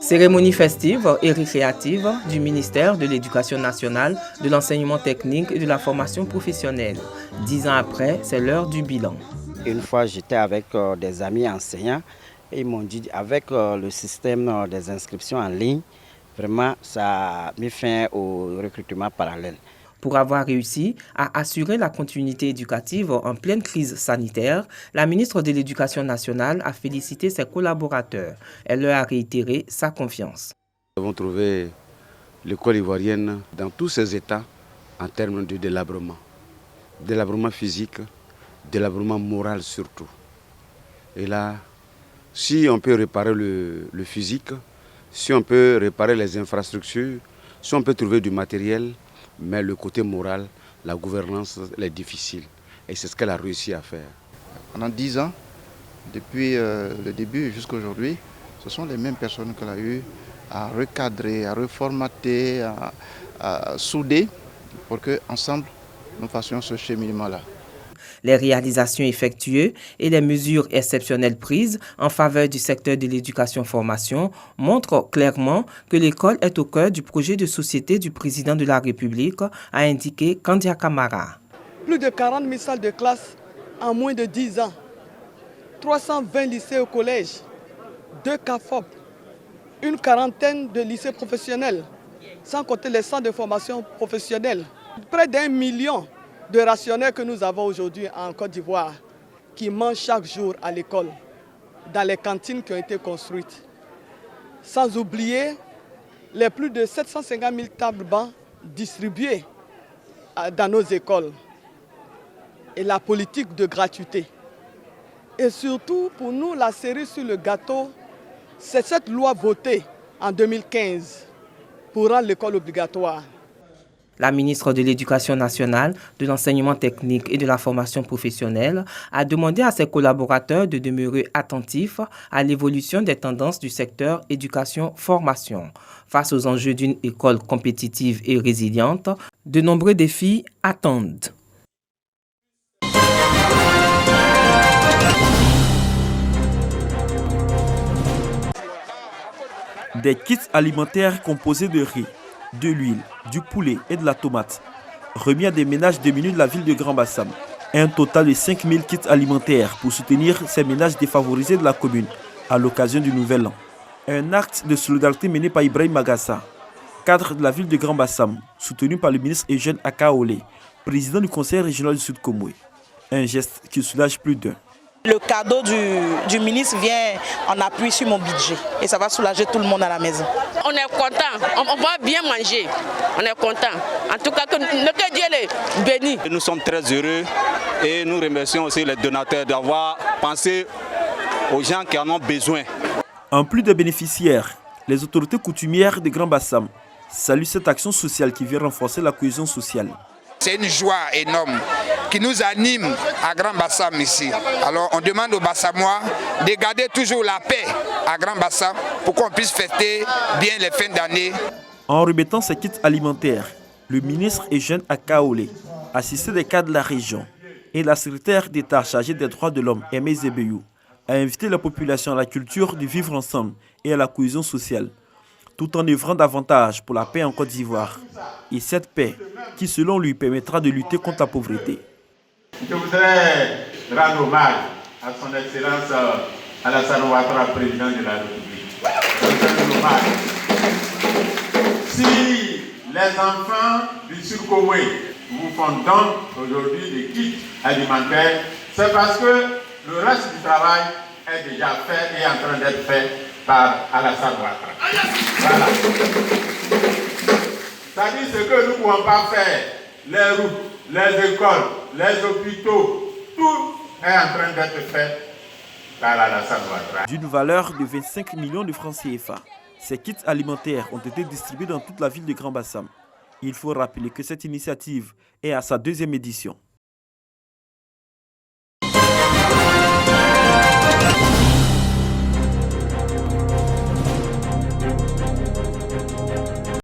Cérémonie festive et récréative du ministère de l'Éducation nationale, de l'enseignement technique et de la formation professionnelle. 10 ans après, c'est l'heure du bilan. Une fois, j'étais avec des amis enseignants et ils m'ont dit avec le système des inscriptions en ligne, vraiment, ça a mis fin au recrutement parallèle. Pour avoir réussi à assurer la continuité éducative en pleine crise sanitaire, la ministre de l'Éducation nationale a félicité ses collaborateurs. Elle leur a réitéré sa confiance. Nous avons trouvé l'école ivoirienne dans tous ses états en termes de délabrement. Délabrement physique, délabrement moral surtout. Et là, si on peut réparer le physique, si on peut réparer les infrastructures, si on peut trouver du matériel, mais le côté moral, la gouvernance elle est difficile. Et c'est ce qu'elle a réussi à faire. Pendant 10 ans, depuis le début jusqu'à aujourd'hui, ce sont les mêmes personnes qu'elle a eu à recadrer, à reformater, à souder pour qu'ensemble, nous fassions ce cheminement-là. Les réalisations effectuées et les mesures exceptionnelles prises en faveur du secteur de l'éducation-formation montrent clairement que l'école est au cœur du projet de société du président de la République, a indiqué Kandia Camara. Plus de 40 000 salles de classe en moins de 10 ans, 320 lycées au collège, 2 CAFOP, une quarantaine de lycées professionnels, sans compter les centres de formation professionnelle. Près d'1 million de rationnaires que nous avons aujourd'hui en Côte d'Ivoire qui mangent chaque jour à l'école, dans les cantines qui ont été construites. Sans oublier les plus de 750 000 tables bancs distribuées dans nos écoles et la politique de gratuité. Et surtout, pour nous, la cerise sur le gâteau, c'est cette loi votée en 2015 pour rendre l'école obligatoire. La ministre de l'Éducation nationale, de l'enseignement technique et de la formation professionnelle a demandé à ses collaborateurs de demeurer attentifs à l'évolution des tendances du secteur éducation-formation. Face aux enjeux d'une école compétitive et résiliente, de nombreux défis attendent. Des kits alimentaires composés de riz, de l'huile, du poulet et de la tomate, remis à des ménages démunis de la ville de Grand-Bassam. Un total de 5000 kits alimentaires pour soutenir ces ménages défavorisés de la commune à l'occasion du Nouvel An. Un acte de solidarité mené par Ibrahim Magassa, cadre de la ville de Grand-Bassam, soutenu par le ministre Eugène Akaolé, président du conseil régional du Sud Komoué. Un geste qui soulage plus d'un. Le cadeau du ministre vient en appui sur mon budget et ça va soulager tout le monde à la maison. On est content, on va bien manger, on est content. En tout cas, que Dieu les bénisse. Nous sommes très heureux et nous remercions aussi les donateurs d'avoir pensé aux gens qui en ont besoin. En plus des bénéficiaires, les autorités coutumières de Grand-Bassam saluent cette action sociale qui vient renforcer la cohésion sociale. C'est une joie énorme qui nous anime à Grand-Bassam ici. Alors on demande aux Bassamois de garder toujours la paix à Grand-Bassam pour qu'on puisse fêter bien les fins d'année. En remettant ces kits alimentaires, le ministre Eugène Akaolé, assisté des cadres de la région, et la secrétaire d'État chargée des droits de l'homme, Aimé Zébéyou, a invité la population à la culture du vivre ensemble et à la cohésion sociale, tout en œuvrant davantage pour la paix en Côte d'Ivoire. Et cette paix qui, selon lui, permettra de lutter contre la pauvreté. Je voudrais rendre hommage à son Excellence Alassane Ouattara, président de la République. Si les enfants du Sud Komoué vous font donc aujourd'hui des kits alimentaires, c'est parce que le reste du travail est déjà fait et en train d'être fait par Alassane Ouattara. Voilà. C'est-à-dire ce que nous ne pouvons pas faire, les routes, les écoles, les hôpitaux, tout est en train d'être fait par Alassane Ouattara. D'une valeur de 25 millions de francs CFA, ces kits alimentaires ont été distribués dans toute la ville de Grand-Bassam. Il faut rappeler que cette initiative est à sa 2e édition.